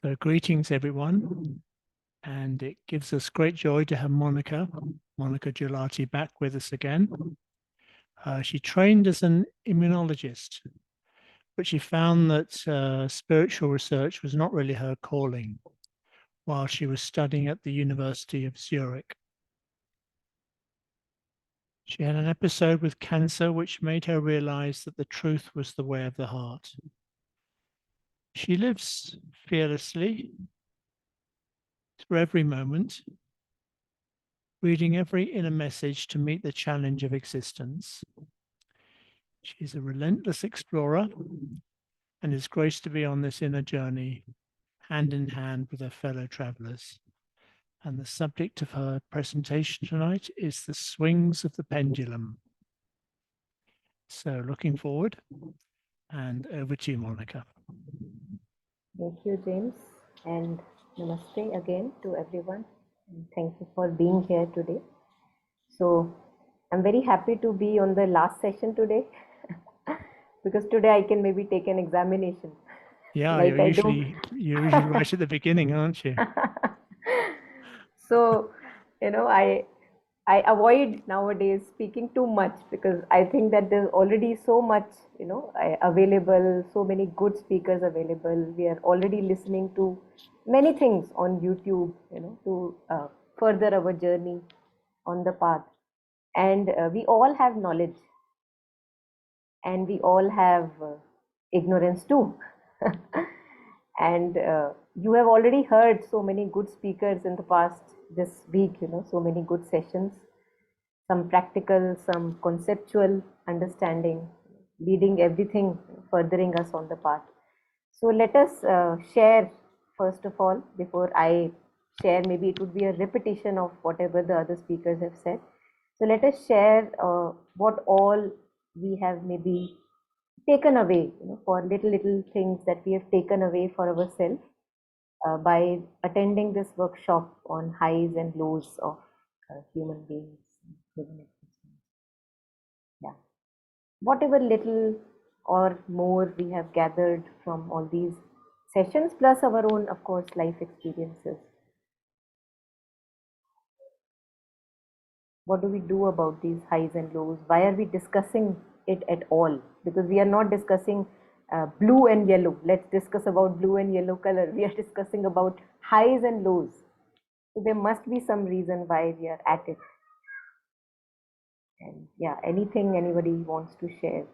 So greetings, everyone. And it gives us great joy to have Monica Gelati back with us again. She trained as an immunologist, but she found that spiritual research was not really her calling while she was studying at the University of Zurich. She had an episode with cancer which made her realize that the truth was the way of the heart. She lives fearlessly through every moment, reading every inner message to meet the challenge of existence. She's a relentless explorer and is graced to be on this inner journey, hand in hand with her fellow travelers. And the subject of her presentation tonight is the Swings of the Pendulum. So looking forward, and over to you, Monica. Thank you, James, and namaste again to everyone. And thank you for being here today. So I'm very happy to be on the last session today because today I can maybe take an examination. Yeah, like you're usually right at the beginning, aren't you? So, I avoid nowadays speaking too much because I think that there's already so much, available, so many good speakers available. We are already listening to many things on YouTube, to further our journey on the path. And we all have knowledge and we all have ignorance too. And you have already heard so many good speakers in the past this week, so many good sessions, some practical, some conceptual understanding, leading everything, furthering us on the path. So let us share, first of all, before I share, maybe it would be a repetition of whatever the other speakers have said. So let us share what all we have maybe taken away, for little things that we have taken away for ourselves by attending this workshop on highs and lows of human beings, human existence. Yeah, whatever little or more we have gathered from all these sessions, plus our own, of course, life experiences. What do we do about these highs and lows? Why are we discussing it at all? Because we are not discussing blue and yellow. Let's discuss about blue and yellow color. We are discussing about highs and lows. So there must be some reason why we are at it. And yeah, anything anybody wants to share.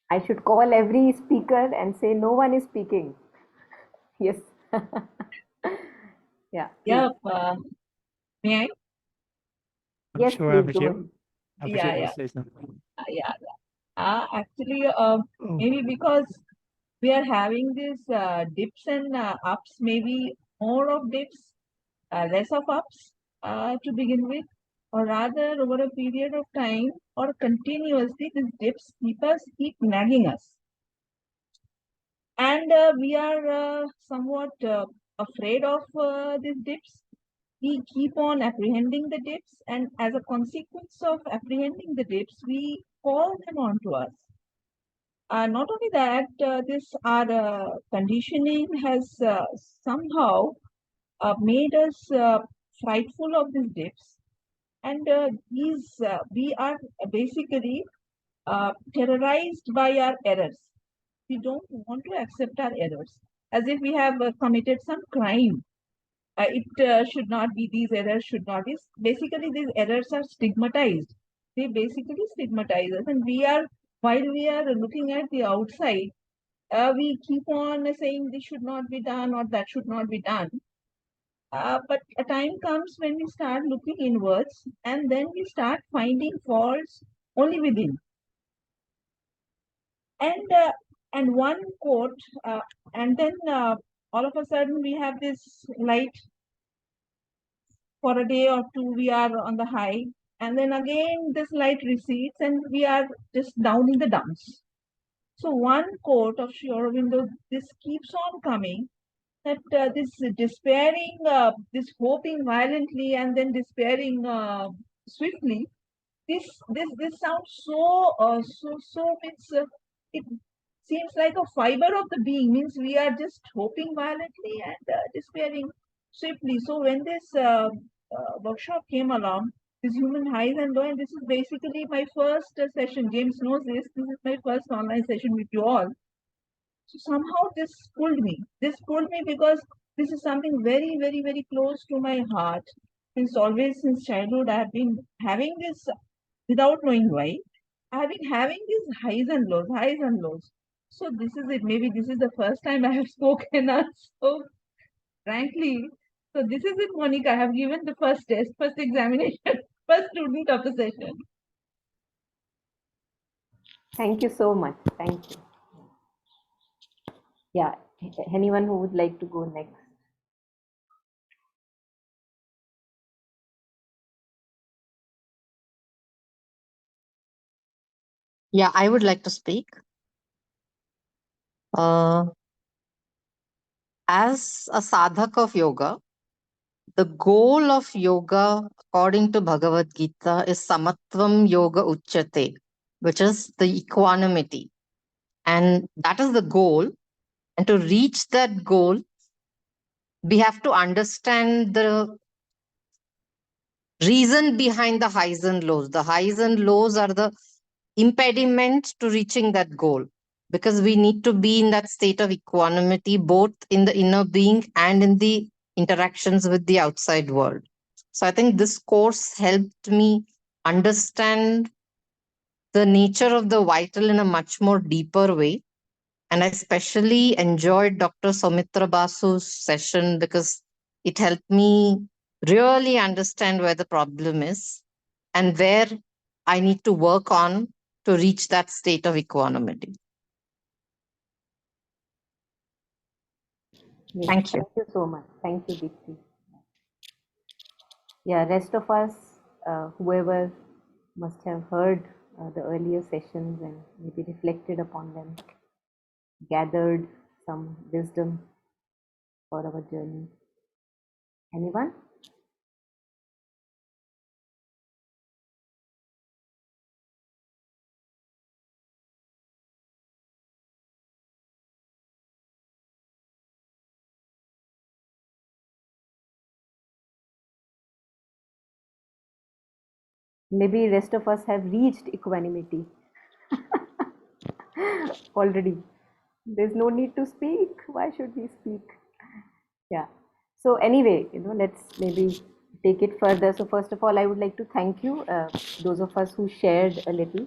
I should call every speaker and say no one is speaking. Yes. Yeah. Yeah. May I? I'm Yes, sure please go ahead. Abhijit will say something. Yeah. Actually, Oh. maybe because we are having these dips and ups, maybe more of dips, less of ups to begin with, or rather over a period of time or continuously, these dips keep nagging us. And we are somewhat afraid of these dips. We keep on apprehending the dips, and as a consequence of apprehending the dips, we call them onto us. Not only that, this our conditioning has somehow made us frightful of these dips, and we are basically terrorized by our errors. We don't want to accept our errors, as if we have committed some crime. It should not be, these errors should not be. Basically, these errors are stigmatized. They basically stigmatize us. And while we are looking at the outside, we keep on saying this should not be done or that should not be done. But a time comes when we start looking inwards and then we start finding faults only within. And one quote, and then all of a sudden we have this light. For a day or two, we are on the high, and then again this light recedes and we are just down in the dumps. So one quote of Sri Aurobindo, this keeps on coming, that this despairing, this hoping violently and then despairing swiftly. This sounds so means it seems like a fiber of the being, means we are just hoping violently and despairing swiftly. So when this workshop came along, this human highs and lows, and this is basically my first session. James knows this. This is my first online session with you all. So somehow this pulled me. This pulled me because this is something very close to my heart. Since childhood, I have been having this without knowing why. I have been having these highs and lows, highs and lows. So this is it. Maybe this is the first time I have spoken out so frankly. So this is it, Monica. I have given the first test, first examination, first student of the session. Thank you so much. Thank you. Yeah, anyone who would like to go next? Yeah, I would like to speak. As a sadhak of yoga, the goal of yoga, according to Bhagavad Gita, is samatvam yoga uchyate, which is the equanimity. And that is the goal. And to reach that goal, we have to understand the reason behind the highs and lows. The highs and lows are the impediment to reaching that goal, because we need to be in that state of equanimity, both in the inner being and in the interactions with the outside world. So I think this course helped me understand the nature of the vital in a much more deeper way. And I especially enjoyed Dr. Soumitra Basu's session because it helped me really understand where the problem is and where I need to work on to reach that state of equanimity. Yes, Thank you. Thank you so much. Thank you, Deepti. Yeah, rest of us, whoever must have heard the earlier sessions and maybe reflected upon them, gathered some wisdom for our journey. Anyone? Maybe rest of us have reached equanimity already. There's no need to speak. Why should we speak? Yeah. So anyway, let's maybe take it further. So first of all, I would like to thank you, those of us who shared a little,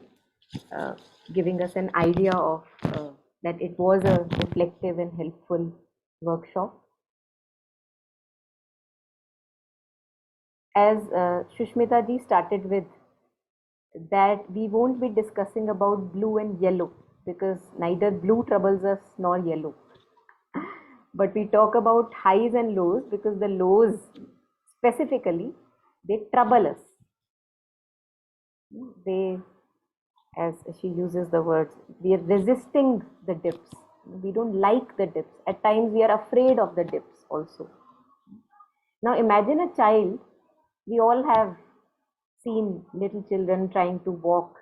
giving us an idea of that it was a reflective and helpful workshop. As Shushmita ji started with, that we won't be discussing about blue and yellow because neither blue troubles us nor yellow. But we talk about highs and lows because the lows specifically, they trouble us. They, as she uses the words, we are resisting the dips. We don't like the dips. At times we are afraid of the dips also. Now imagine a child. We all have seen little children trying to walk,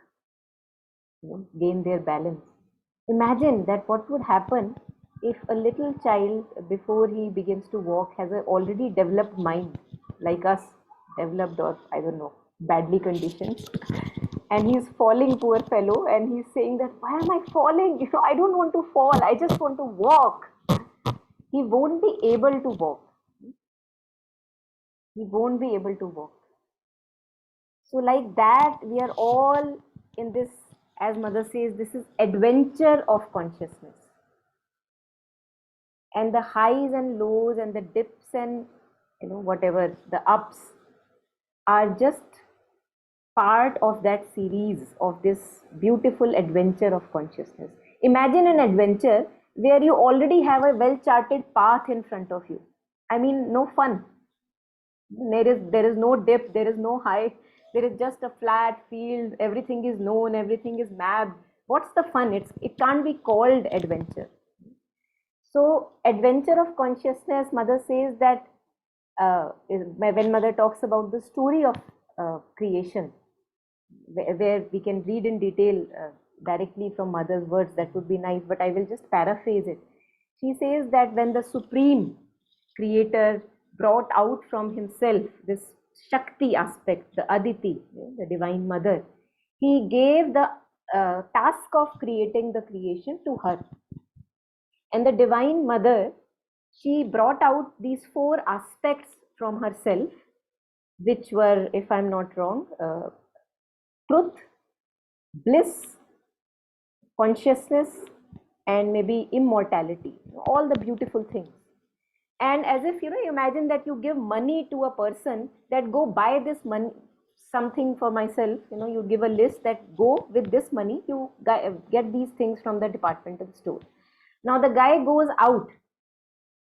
gain their balance. Imagine that what would happen if a little child, before he begins to walk, has an already developed mind, like us, developed or I don't know, badly conditioned, and he's falling, poor fellow, and he's saying that, why am I falling? I don't want to fall, I just want to walk. He won't be able to walk. He won't be able to walk. So like that, we are all in this, as Mother says, this is adventure of consciousness. And the highs and lows and the dips and whatever, the ups are just part of that series of this beautiful adventure of consciousness. Imagine an adventure where you already have a well-charted path in front of you. I mean, no fun. There is no dip, there is no high, there is just a flat field, everything is known, everything is mapped. What's the fun? It can't be called adventure. So adventure of consciousness, mother says that when mother talks about the story of creation, where we can read in detail directly from mother's words, that would be nice, but I will just paraphrase it. She says that when the supreme creator brought out from himself this Shakti aspect, the Aditi, the divine mother, he gave the task of creating the creation to her. And the divine mother, she brought out these 4 aspects from herself, which were, if I'm not wrong, truth, bliss, consciousness, and maybe immortality, all the beautiful things. And as if, you imagine that you give money to a person, that go buy this money, something for myself, you give a list that go with this money, you get these things from the departmental store. Now the guy goes out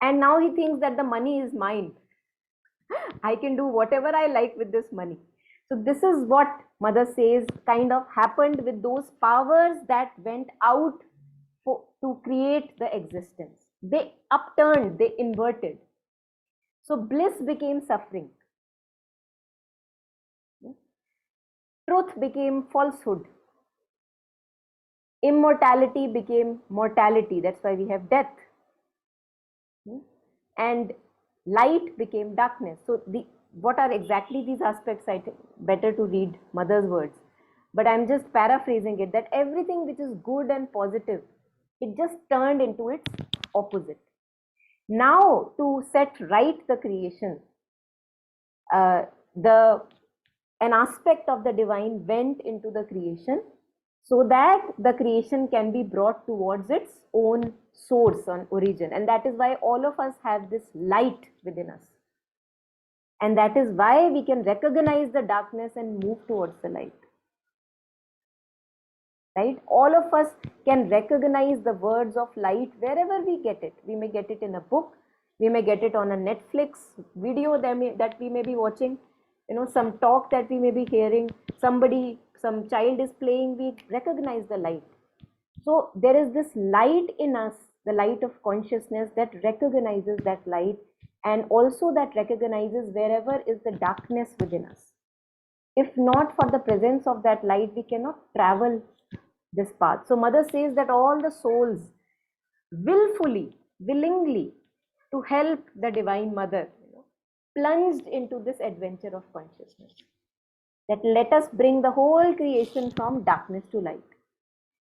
and now he thinks that the money is mine. I can do whatever I like with this money. So this is what mother says kind of happened with those powers that went out to create the existence. They upturned, they inverted. So bliss became suffering. Truth became falsehood. Immortality became mortality. That's why we have death. And light became darkness. So what are exactly these aspects? I think better to read mother's words. But I'm just paraphrasing it, that everything which is good and positive, it just turned into its opposite. Now, to set right the creation, an aspect of the divine went into the creation so that the creation can be brought towards its own source and origin. And that is why all of us have this light within us. And that is why we can recognize the darkness and move towards the light. Right? All of us can recognize the words of light wherever we get it. We may get it in a book, we may get it on a Netflix video that we may be watching, some talk that we may be hearing, some child is playing, we recognize the light. So there is this light in us, the light of consciousness, that recognizes that light, and also that recognizes wherever is the darkness within us. If not for the presence of that light, we cannot travel this path. So mother says that all the souls willingly to help the divine mother, plunged into this adventure of consciousness, that let us bring the whole creation from darkness to light.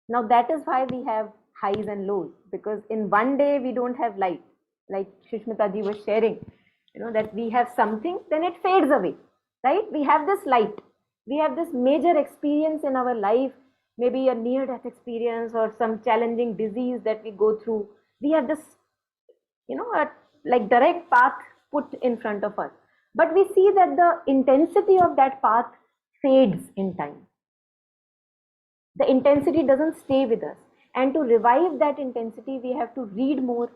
Now that is why we have highs and lows, because in one day we don't have light, like Shushmita ji was sharing, that we have something, then it fades away, right? We have this light, we have this major experience in our life, maybe a near-death experience or some challenging disease that we go through. We have this, like direct path put in front of us. But we see that the intensity of that path fades in time. The intensity doesn't stay with us. And to revive that intensity, we have to read more.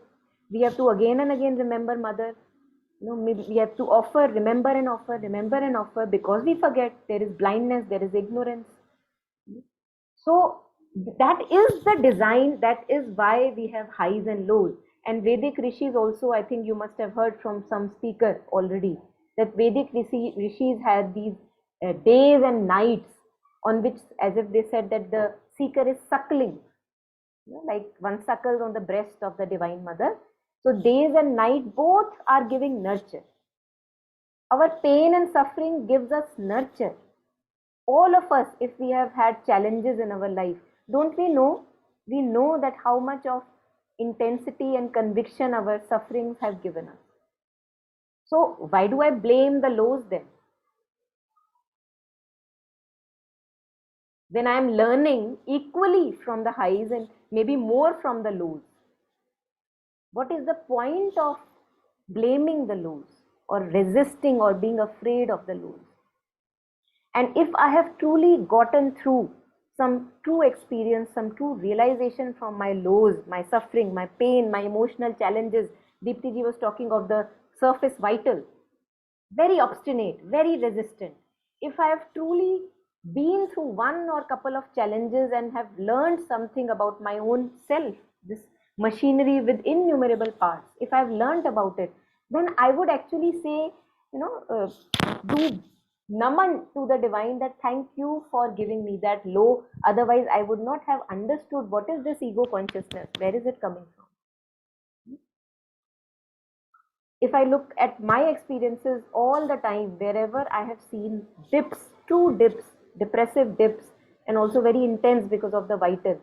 We have to again and again remember mother. Maybe we have to remember and offer, because we forget. There is blindness, there is ignorance. So that is the design, that is why we have highs and lows. And Vedic rishis also, I think you must have heard from some speaker already, that Vedic rishis had these days and nights on which, as if they said that the seeker is suckling, like one suckles on the breast of the divine mother. So days and night both are giving nurture. Our pain and suffering gives us nurture. All of us, if we have had challenges in our life, don't we know? We know that how much of intensity and conviction our sufferings have given us. So why do I blame the lows then? When I am learning equally from the highs and maybe more from the lows, what is the point of blaming the lows or resisting or being afraid of the lows? And if I have truly gotten through some true experience, some true realization from my lows, my suffering, my pain, my emotional challenges, Deepti ji was talking of the surface vital, very obstinate, very resistant. If I have truly been through one or couple of challenges and have learned something about my own self, this machinery with innumerable parts. If I've learned about it, then I would actually say, do naman to the divine, that thank you for giving me that law. Otherwise, I would not have understood what is this ego consciousness, where is it coming from. If I look at my experiences all the time, wherever I have seen dips, true dips, depressive dips, and also very intense because of the vital,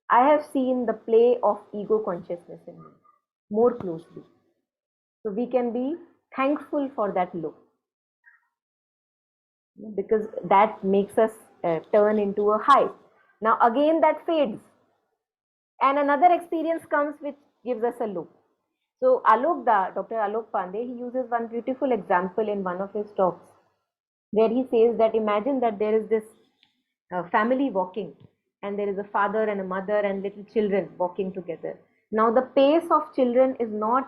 I have seen the play of ego consciousness in me more closely. So we can be thankful for that low, because that makes us turn into a high. Now again that fades, and another experience comes which gives us a low. So Dr. Alok Pandey, he uses one beautiful example in one of his talks, where he says that imagine that there is this family walking, and there is a father and a mother and little children walking together. Now the pace of children is not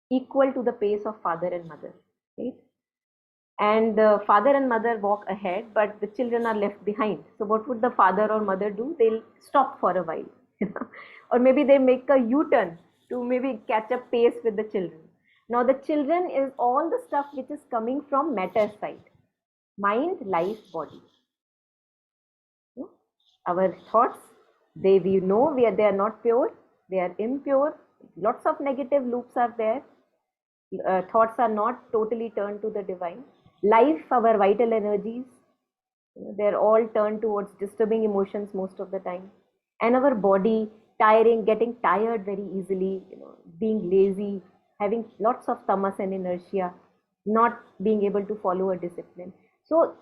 equal to the pace of father and mother, right? And the father and mother walk ahead, but the children are left behind. So what would the father or mother do? They'll stop for a while, or maybe they make a U-turn to maybe catch up pace with the children. Now the children is all the stuff which is coming from matter side, mind, life, body. Our thoughts, we know they are not pure, they are impure. Lots of negative loops are there. Thoughts are not totally turned to the divine. Life, our vital energies, they're all turned towards disturbing emotions most of the time. And our body, getting tired very easily, being lazy, having lots of tamas and inertia, not being able to follow a discipline. So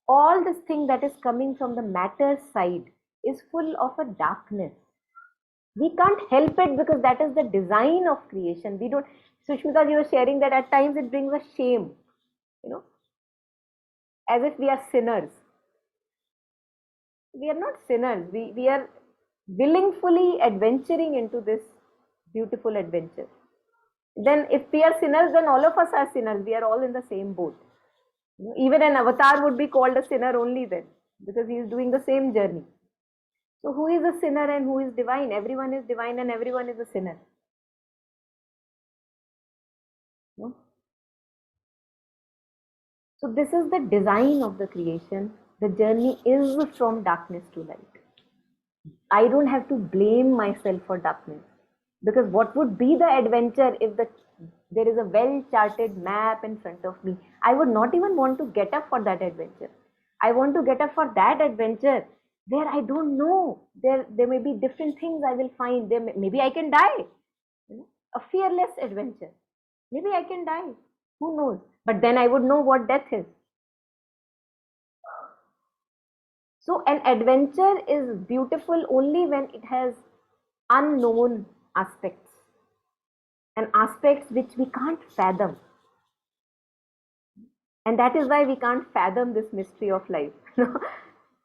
all this thing that is coming from the matter side is full of a darkness. We can't help it because that is the design of creation. We don't. Sushmita, you were sharing that at times it brings us shame, as if we are sinners. We are not sinners. We are willingly adventuring into this beautiful adventure. Then if we are sinners, then all of us are sinners. We are all in the same boat. Even an avatar would be called a sinner only then, because he is doing the same journey. So who is a sinner and who is divine? Everyone is divine and everyone is a sinner. No? So this is the design of the creation. The journey is from darkness to light. I don't have to blame myself for darkness, because what would be the adventure if there is a well-charted map in front of me? I would not even want to get up for that adventure. I want to get up for that adventure where I don't know. There may be different things I will find. Maybe I can die. A fearless adventure. Maybe I can die. Who knows? But then I would know what death is. So an adventure is beautiful only when it has unknown aspects, and aspects which we can't fathom. And that is why we can't fathom this mystery of life.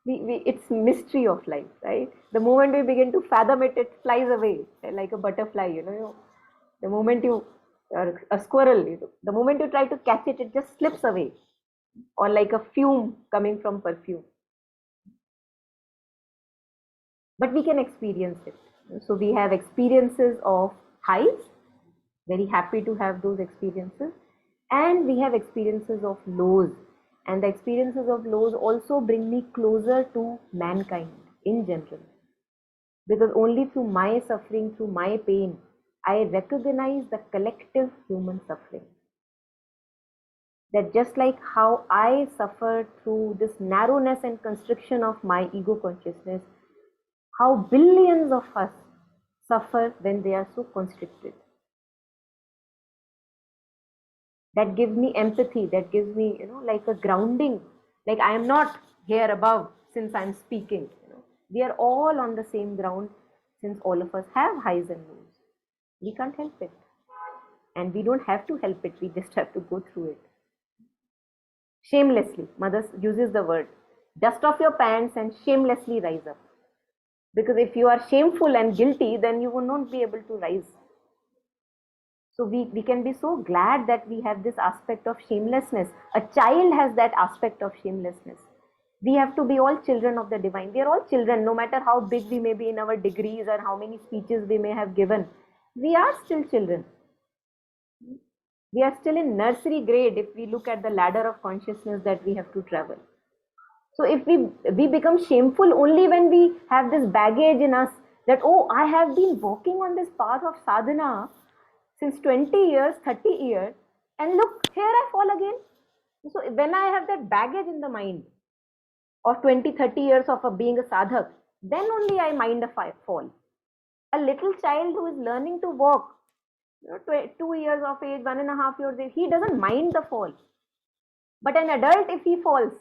It's mystery of life, right? The moment we begin to fathom it, it flies away like a butterfly, The moment or a squirrel, the moment you try to catch it, it just slips away, or like a fume coming from perfume. But we can experience it. So we have experiences of highs, very happy to have those experiences, and we have experiences of lows, and the experiences of lows also bring me closer to mankind in general, because only through my suffering, through my pain, I recognize the collective human suffering. That just like how I suffered through this narrowness and constriction of my ego consciousness, how billions of us suffer when they are so constricted. That gives me empathy, that gives me, like a grounding, like I am not here above since I'm speaking. We are all on the same ground, since all of us have highs and lows. We can't help it. And we don't have to help it, we just have to go through it. Shamelessly, Mother uses the word, dust off your pants and shamelessly rise up. Because if you are shameful and guilty, then you will not be able to rise. So we can be so glad that we have this aspect of shamelessness. A child has that aspect of shamelessness. We have to be all children of the divine. We are all children, no matter how big we may be in our degrees or how many speeches we may have given. We are still children. We are still in nursery grade if we look at the ladder of consciousness that we have to travel. So if we become shameful only when we have this baggage in us that, oh, I have been walking on this path of sadhana since 20 years, 30 years, and look, here I fall again. So when I have that baggage in the mind of 20, 30 years of being a sadhak, then only I mind a fall. A little child who is learning to walk, 2 years of age, 1.5 years of age, he doesn't mind the fall. But an adult, if he falls,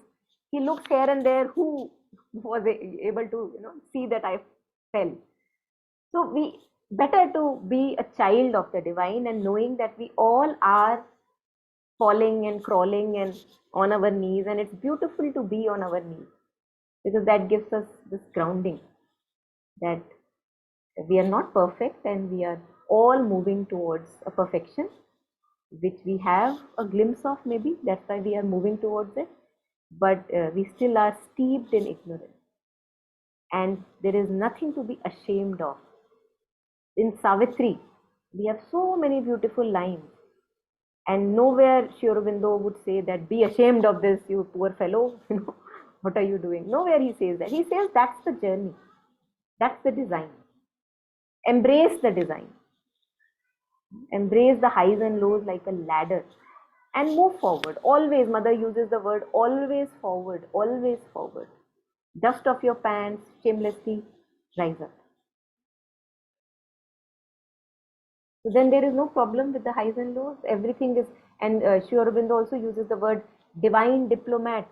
he looks here and there, who was able to see that I fell. So we better to be a child of the divine and knowing that we all are falling and crawling and on our knees, and it's beautiful to be on our knees because that gives us this grounding that we are not perfect and we are all moving towards a perfection which we have a glimpse of, maybe that's why we are moving towards it, but we still are steeped in ignorance, and there is nothing to be ashamed of. In Savitri we have so many beautiful lines, and nowhere Sri Aurobindo would say that be ashamed of this, you poor fellow, what are you doing? Nowhere he says that. He says that's the journey, that's the design. Embrace the design. Embrace the highs and lows like a ladder and move forward. Always, Mother uses the word always forward, always forward. Dust off your pants, shamelessly rise up. So then there is no problem with the highs and lows. Everything is, and Sri Aurobindo also uses the word divine diplomat,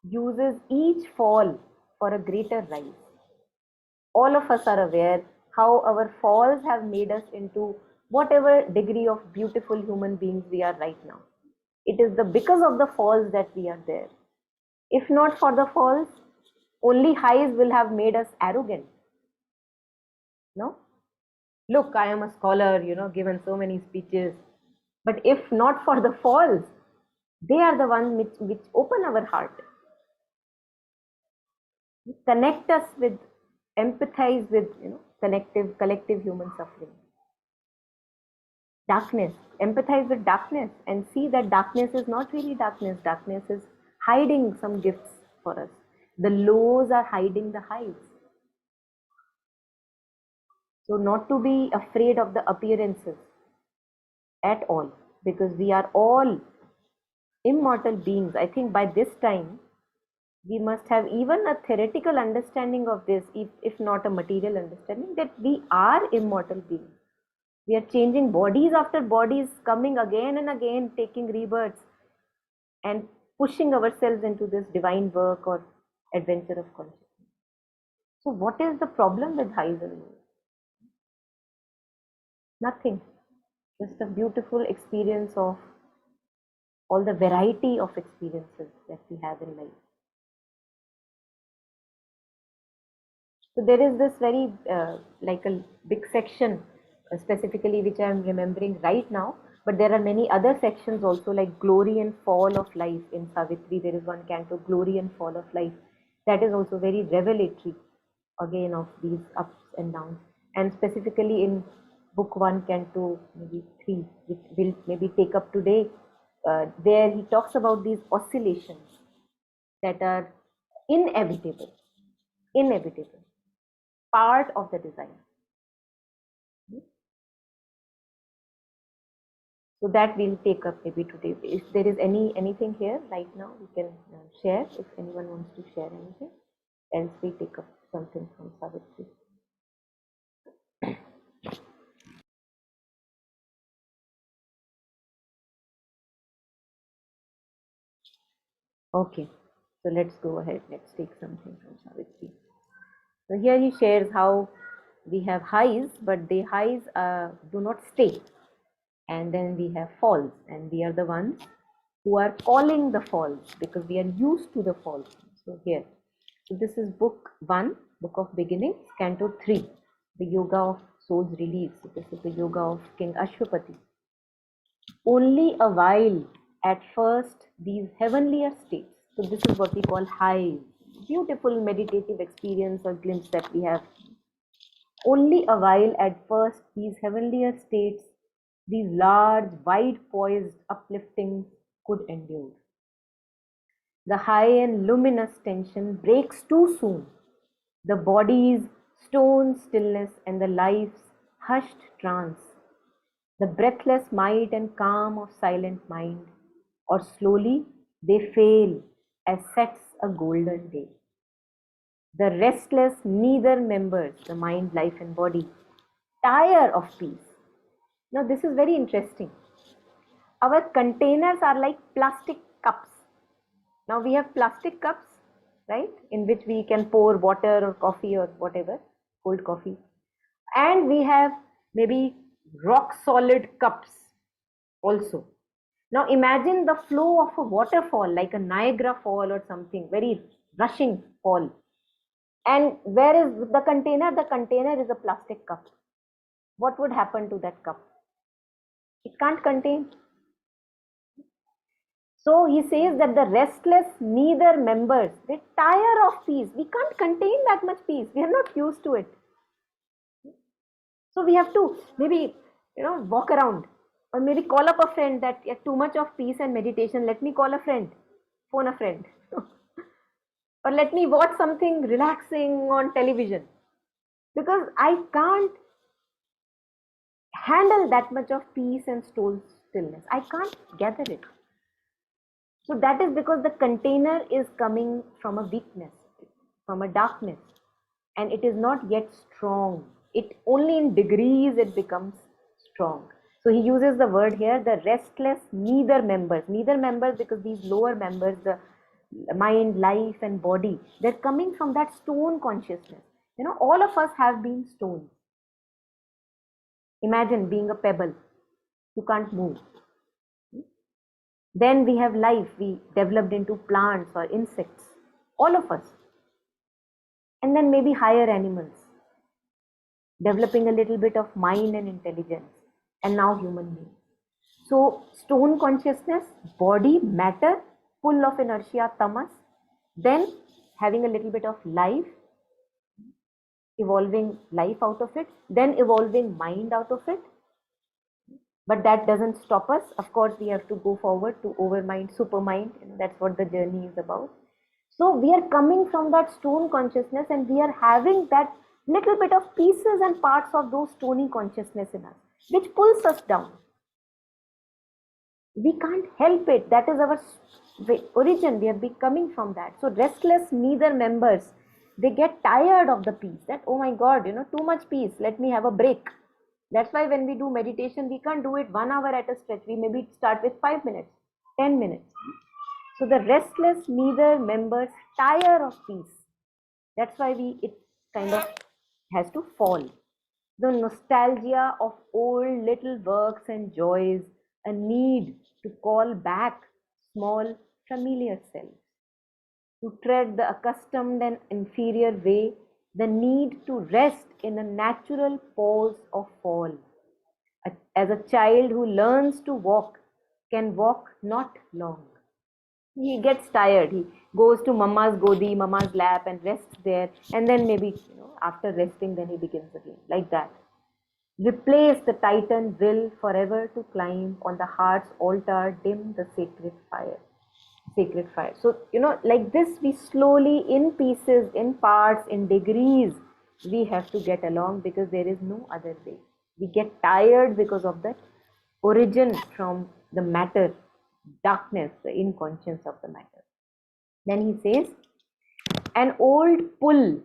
uses each fall for a greater rise. All of us are aware how our falls have made us into whatever degree of beautiful human beings we are right now. It is because of the falls that we are there. If not for the falls, only highs will have made us arrogant. No? Look, I am a scholar, given so many speeches. But if not for the falls, they are the ones which open our heart. Connect us with, empathize with, collective human suffering. Darkness, empathize with darkness and see that darkness is not really darkness. Darkness is hiding some gifts for us. The lows are hiding the highs. So not to be afraid of the appearances at all, because we are all immortal beings. I think by this time, we must have even a theoretical understanding of this, if not a material understanding, that we are immortal beings. We are changing bodies after bodies, coming again and again, taking rebirths and pushing ourselves into this divine work or adventure of consciousness. So what is the problem with highs and lows? Nothing. Just a beautiful experience of all the variety of experiences that we have in life. So there is this very like a big section specifically which I am remembering right now, but there are many other sections also, like glory and fall of life. In Savitri there is one canto, glory and fall of life, that is also very revelatory again of these ups and downs. And specifically in book 1 canto maybe 3, which we'll maybe take up today, there he talks about these oscillations that are inevitable, part of the design. So that we'll take up maybe today. If there is anything here right now, we can share. If anyone wants to share anything, else we take up something from Savitri. Okay, so let's go ahead. Let's take something from Savitri. So here he shares how we have highs, but the highs do not stay. And then we have falls, and we are the ones who are calling the falls because we are used to the falls. So here, so this is book 1, book of beginnings, canto 3, the yoga of soul's release. So this is the yoga of King Ashwapati. Only a while at first these heavenlier states, So this is what we call hive. Beautiful meditative experience or glimpse that we have. Only a while at first these heavenlier states, these large, wide poised upliftings could endure. The high and luminous tension breaks too soon. The body's stone stillness and the life's hushed trance, the breathless might and calm of silent mind, or slowly they fail as sets a golden day. The restless neither members, the mind, life, and body, tire of peace. Now, this is very interesting. Our containers are like plastic cups. Now, we have plastic cups, right, in which we can pour water or coffee or whatever, cold coffee. And we have maybe rock solid cups also. Now, imagine the flow of a waterfall like a Niagara fall or something, very rushing fall. And where is the container? The container is a plastic cup. What would happen to that cup? It can't contain. So he says that the restless neither members, they tire of peace. We can't contain that much peace. We are not used to it. So we have to maybe, walk around or maybe call up a friend that too much of peace and meditation. Let me call a friend, phone a friend. Or let me watch something relaxing on television. Because I can't handle that much of peace and soul stillness. I can't gather it. So that is because the container is coming from a weakness, from a darkness, and it is not yet strong. It only in degrees it becomes strong. So he uses the word here, the restless neither members because these lower members, the mind, life, and body, they're coming from that stone consciousness. All of us have been stones. Imagine being a pebble. You can't move. Then we have life. We developed into plants or insects. All of us. And then maybe higher animals. Developing a little bit of mind and intelligence. And now human beings. So stone consciousness, body, matter, full of inertia, tamas. Then having a little bit of life. Evolving life out of it. Then evolving mind out of it. But that doesn't stop us. Of course, we have to go forward to overmind, supermind. That's what the journey is about. So we are coming from that stone consciousness and we are having that little bit of pieces and parts of those stony consciousness in us, which pulls us down. We can't help it. That is our origin. We have been coming from that. So restless neither members, they get tired of the peace. That, oh my God, too much peace. Let me have a break. That's why when we do meditation, we can't do it 1 hour at a stretch. We maybe start with 5 minutes, 10 minutes. So the restless neither members tire of peace. That's why it kind of has to fall. The nostalgia of old little works and joys, a need to call back small familiar selves, to tread the accustomed and inferior way, the need to rest in a natural pause of fall. As a child who learns to walk can walk not long. He gets tired. He goes to mama's godi, mama's lap and rests there. And then maybe, after resting, then he begins again. Like that. Replace the titan will forever to climb on the heart's altar, dim the sacred fire. So, like this, we slowly, in pieces, in parts, in degrees, we have to get along because there is no other way. We get tired because of the origin from the matter, darkness, the inconscience of the matter. Then he says, an old pull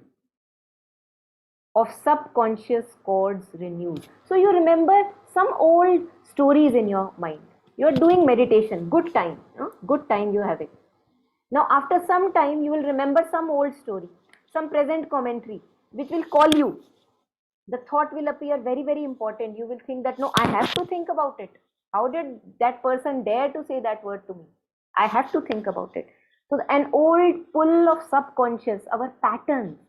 of subconscious chords renewed. So you remember some old stories in your mind. You are doing meditation, good time you have it. Now after some time you will remember some old story, some present commentary which will call you. The thought will appear very, very important. You will think that, no, I have to think about it. How did that person dare to say that word to me? I have to think about it. So an old pull of subconscious, our patterns,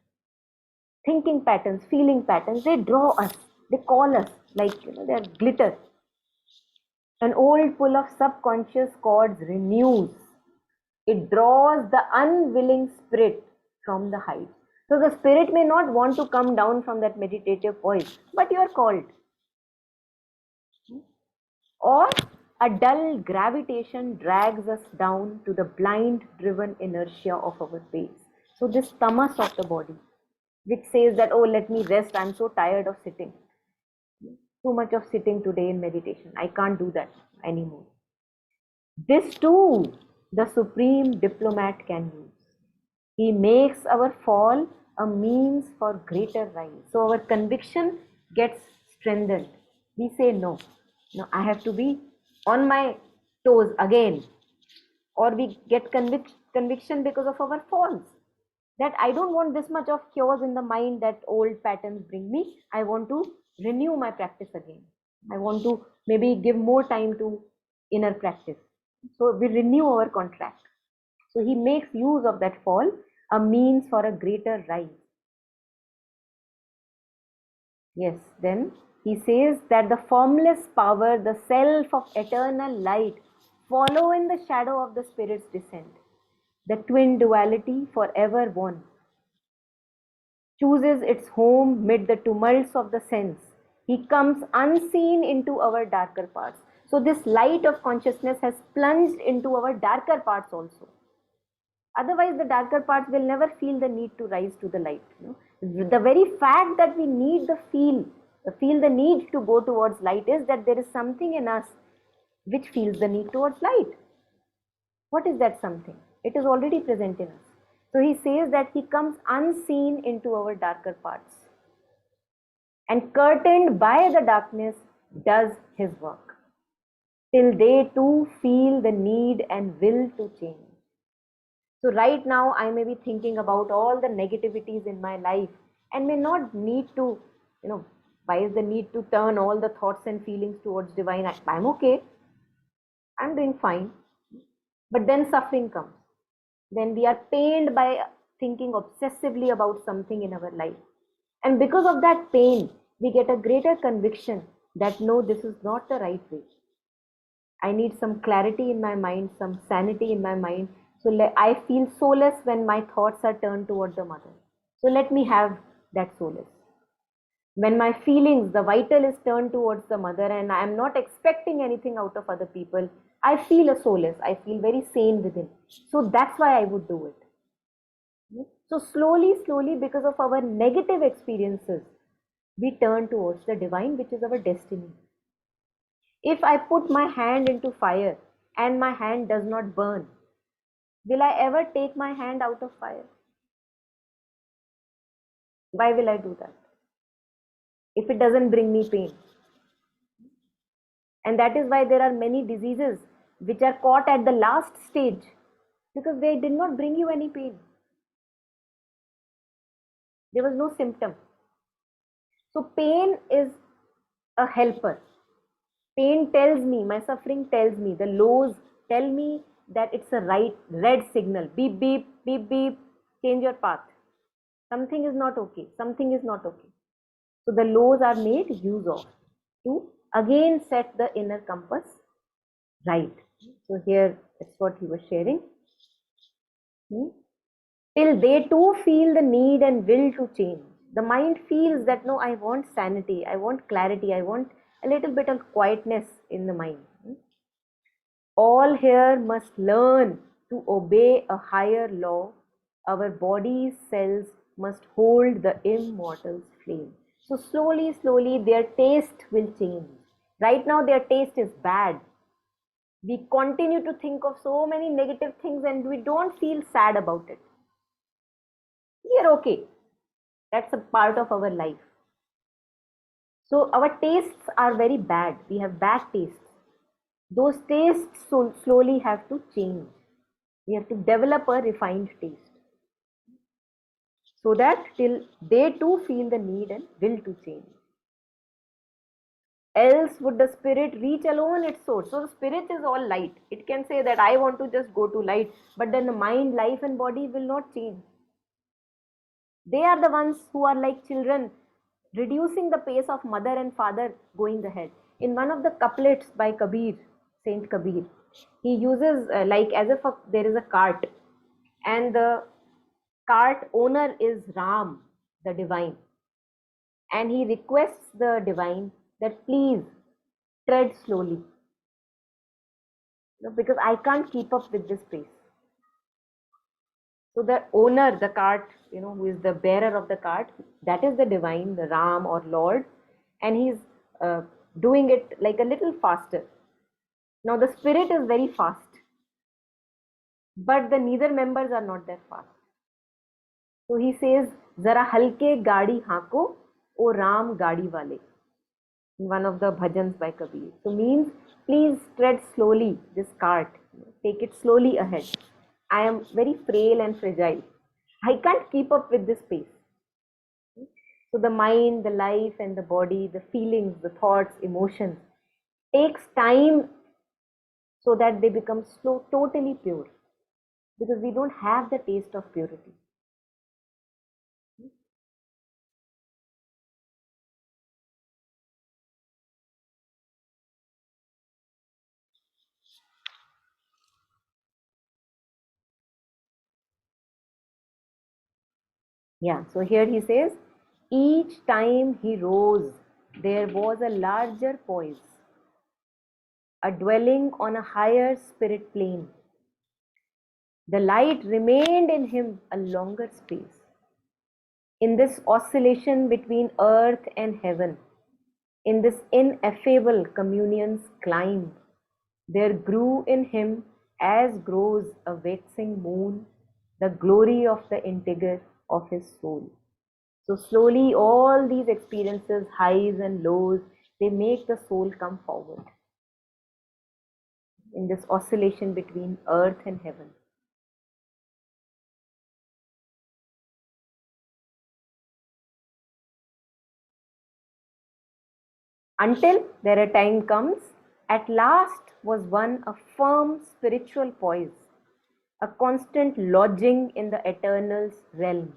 thinking patterns, feeling patterns, they draw us, they call us like, they're glitter. An old pull of subconscious chords renews. It draws the unwilling spirit from the heights. So the spirit may not want to come down from that meditative voice, but you are called. Or a dull gravitation drags us down to the blind driven inertia of our base. So this tamas of the body, which says that, oh, let me rest, I'm so tired of sitting. Too much of sitting today in meditation. I can't do that anymore. This too, the supreme diplomat can use. He makes our fall a means for greater rise. So our conviction gets strengthened. We say, no, I have to be on my toes again. Or we get conviction because of our falls. That I don't want this much of chaos in the mind that old patterns bring me. I want to renew my practice again. I want to maybe give more time to inner practice. So we renew our contract. So he makes use of that fall, a means for a greater rise. Yes, then he says that the formless power, the self of eternal light, follow in the shadow of the spirit's descent. The twin duality forever one chooses its home mid the tumults of the sense. He comes unseen into our darker parts. So this light of consciousness has plunged into our darker parts also. Otherwise, the darker parts will never feel the need to rise to the light. The very fact that we need feel the need to go towards light is that there is something in us which feels the need towards light. What is that something? It is already present in us. So he says that he comes unseen into our darker parts and curtained by the darkness does his work till they too feel the need and will to change. So right now I may be thinking about all the negativities in my life and may not need to, why is the need to turn all the thoughts and feelings towards divine? I'm okay. I'm doing fine. But then suffering comes. Then we are pained by thinking obsessively about something in our life. And because of that pain, we get a greater conviction that no, this is not the right way. I need some clarity in my mind, some sanity in my mind. So I feel solace when my thoughts are turned toward the mother. So let me have that solace. When my feelings, the vital is turned towards the mother and I am not expecting anything out of other people, I feel a solace. I feel very sane within. So that's why I would do it. So slowly, because of our negative experiences, we turn towards the divine, which is our destiny. If I put my hand into fire and my hand does not burn, will I ever take my hand out of fire? Why will I do that? If it doesn't bring me pain. And that is why there are many diseases which are caught at the last stage because they did not bring you any pain. There was no symptom. So pain is a helper. Pain tells me, my suffering tells me, the lows tell me that it's a red signal. Beep, beep, beep, beep, change your path. Something is not okay. Something is not okay. So the lows are made use of to again set the inner compass right. So here it's what he was sharing. Till they too feel the need and will to change. The mind feels that no, I want sanity, I want clarity, I want a little bit of quietness in the mind. All here must learn to obey a higher law. Our body's cells must hold the immortal's flame. So slowly, their taste will change. Right now, their taste is bad. We continue to think of so many negative things and we don't feel sad about it. We are okay. That's a part of our life. So our tastes are very bad. We have bad tastes. Those tastes slowly have to change. We have to develop a refined taste. So that till they too feel the need and will to change. Else would the spirit reach alone its source. So the spirit is all light. It can say that I want to just go to light, but then the mind, life and body will not change. They are the ones who are like children, reducing the pace of mother and father going ahead. In one of the couplets by Kabir, Saint Kabir, He uses like as if there is a cart, and the cart owner is Ram, the divine, and he requests the divine that please tread slowly, because I can't keep up with this pace. So the owner, the cart, who is the bearer of the cart, that is the divine, the Ram or Lord, and he's doing it like a little faster. Now the spirit is very fast, but the neither members are not that fast. So he says, "Zara halke gaadi haako, O Ram gaadi wale." In one of the bhajans by Kabir. So means, please tread slowly this cart, take it slowly ahead. I am very frail and fragile. I can't keep up with this pace. So the mind, the life and the body, the feelings, the thoughts, emotions takes time so that they become slow, totally pure. Because we don't have the taste of purity. Yeah, so here he says, each time he rose, there was a larger poise, a dwelling on a higher spirit plane. The light remained in him a longer space. In this oscillation between earth and heaven, in this ineffable communion's climb, there grew in him, as grows a waxing moon, the glory of the integer of his soul. So slowly all these experiences, highs and lows, they make the soul come forward in this oscillation between earth and heaven. Until there a time comes, at last was won a firm spiritual poise, a constant lodging in the eternal's realm,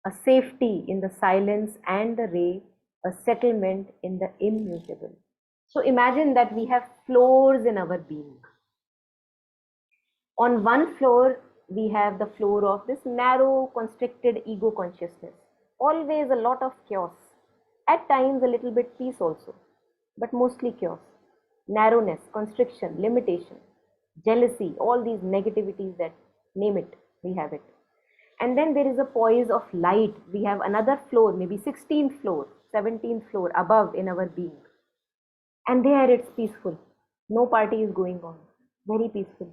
a safety in the silence and the ray, a settlement in the immutable. So imagine that we have floors in our being. On one floor, we have the floor of this narrow, constricted ego consciousness. Always a lot of chaos. At times, a little bit peace also, but mostly chaos. Narrowness, constriction, limitation, jealousy, all these negativities that name it, we have it. And then there is a poise of light. We have another floor, maybe 16th floor, 17th floor above in our being. And there it's peaceful. No party is going on. Very peaceful.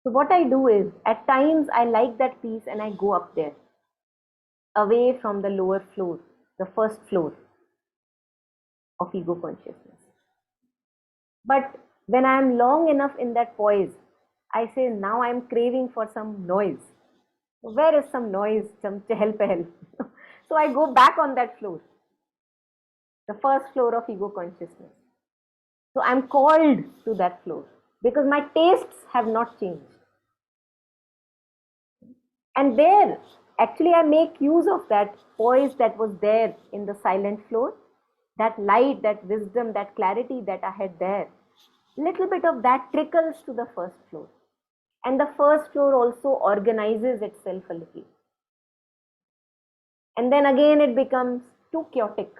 So what I do is, at times I like that peace and I go up there, away from the lower floor, the first floor of ego consciousness. But when I am long enough in that poise, I say, now I am craving for some noise. Where is some noise, some chahal pahal? So I go back on that floor, the first floor of ego consciousness. So I am called to that floor because my tastes have not changed. And there, actually, I make use of that poise that was there in the silent floor, that light, that wisdom, that clarity that I had there. Little bit of that trickles to the first floor. And the first floor also organizes itself a little. And then again, it becomes too chaotic.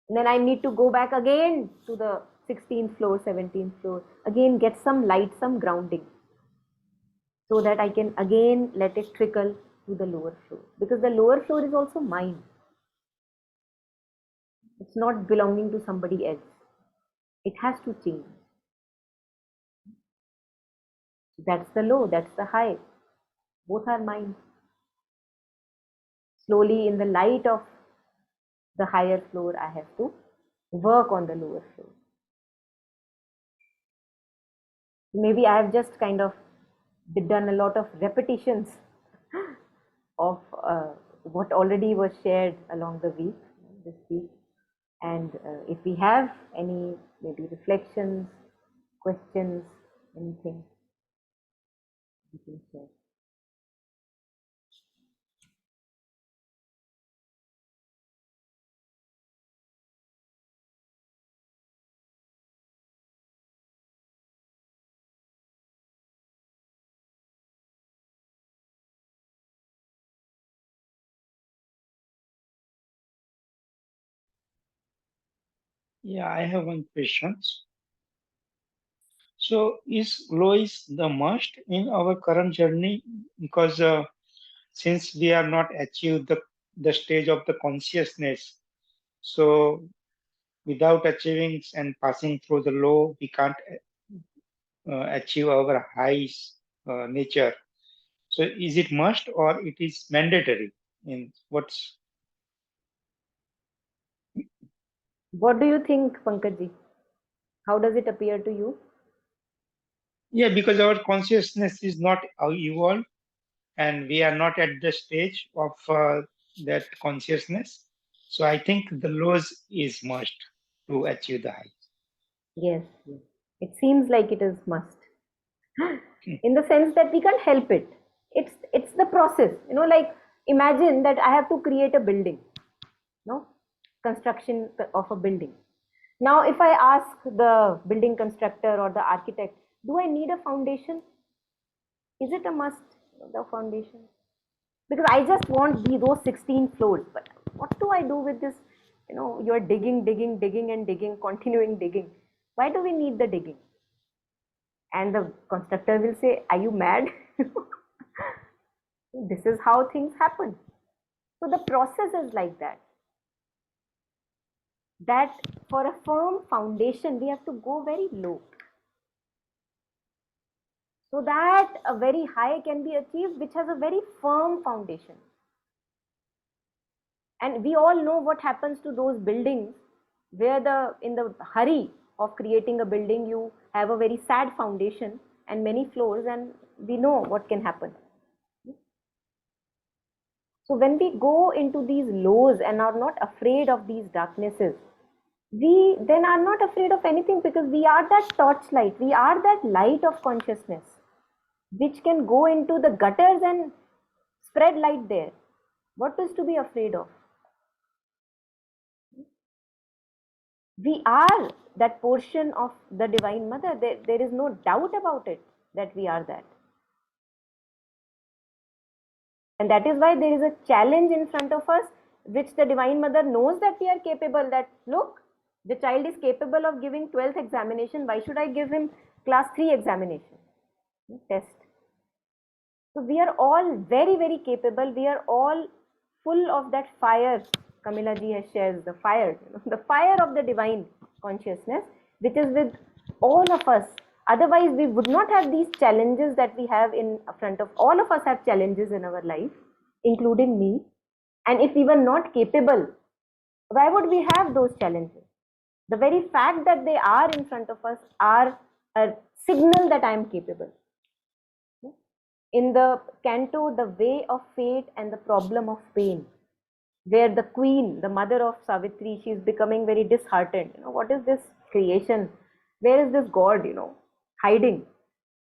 And then I need to go back again to the 16th floor, 17th floor, again get some light, some grounding, so that I can again let it trickle to the lower floor. Because the lower floor is also mine. It's not belonging to somebody else. It has to change. That's the low, that's the high. Both are mine. Slowly, in the light of the higher floor, I have to work on the lower floor. Maybe I have just kind of done a lot of repetitions of what already was shared along the week, this week. And if we have any maybe reflections, questions, anything, we can share. Yeah, I have one question. So, is glow is the must in our current journey? Because since we are not achieved the stage of the consciousness, so without achieving and passing through the low, we can't achieve our highs nature. So, is it must or it is mandatory? In what's What do you think, Pankaj? How does it appear to you? Yeah, because our consciousness is not evolved and we are not at the stage of that consciousness. So I think the lows is must to achieve the high. Yes, yes. It seems like it is must. Hmm. In the sense that we can't help it. It's the process. Like imagine that I have to create a building, no? Construction of a building. Now, if I ask the building constructor or the architect, do I need a foundation? Is it a must, the foundation? Because I just want those 16 floors, but what do I do with this? You're digging, digging, digging, and digging, continuing digging. Why do we need the digging? And the constructor will say, are you mad? This is how things happen. So the process is like that. That for a firm foundation, we have to go very low, so that a very high can be achieved, which has a very firm foundation. And we all know what happens to those buildings where in the hurry of creating a building, you have a very sad foundation and many floors, and we know what can happen. So when we go into these lows and are not afraid of these darknesses, we then are not afraid of anything, because we are that torchlight, we are that light of consciousness which can go into the gutters and spread light there. What is to be afraid of? We are that portion of the Divine Mother. There is no doubt about it that we are that. And that is why there is a challenge in front of us, which the Divine Mother knows that we are capable, that look, the child is capable of giving 12th examination. Why should I give him class 3 examination? Test. So we are all very, very capable. We are all full of that fire. Kamila ji has shared the fire, the fire of the divine consciousness, which is with all of us. Otherwise, we would not have these challenges that we have in front of all of us. Have challenges in our life, including me. And if we were not capable, why would we have those challenges? The very fact that they are in front of us are a signal that I am capable. In the canto, The Way of Fate and the Problem of Pain, where the queen, the mother of Savitri, she is becoming very disheartened. What is this creation? Where is this God, hiding?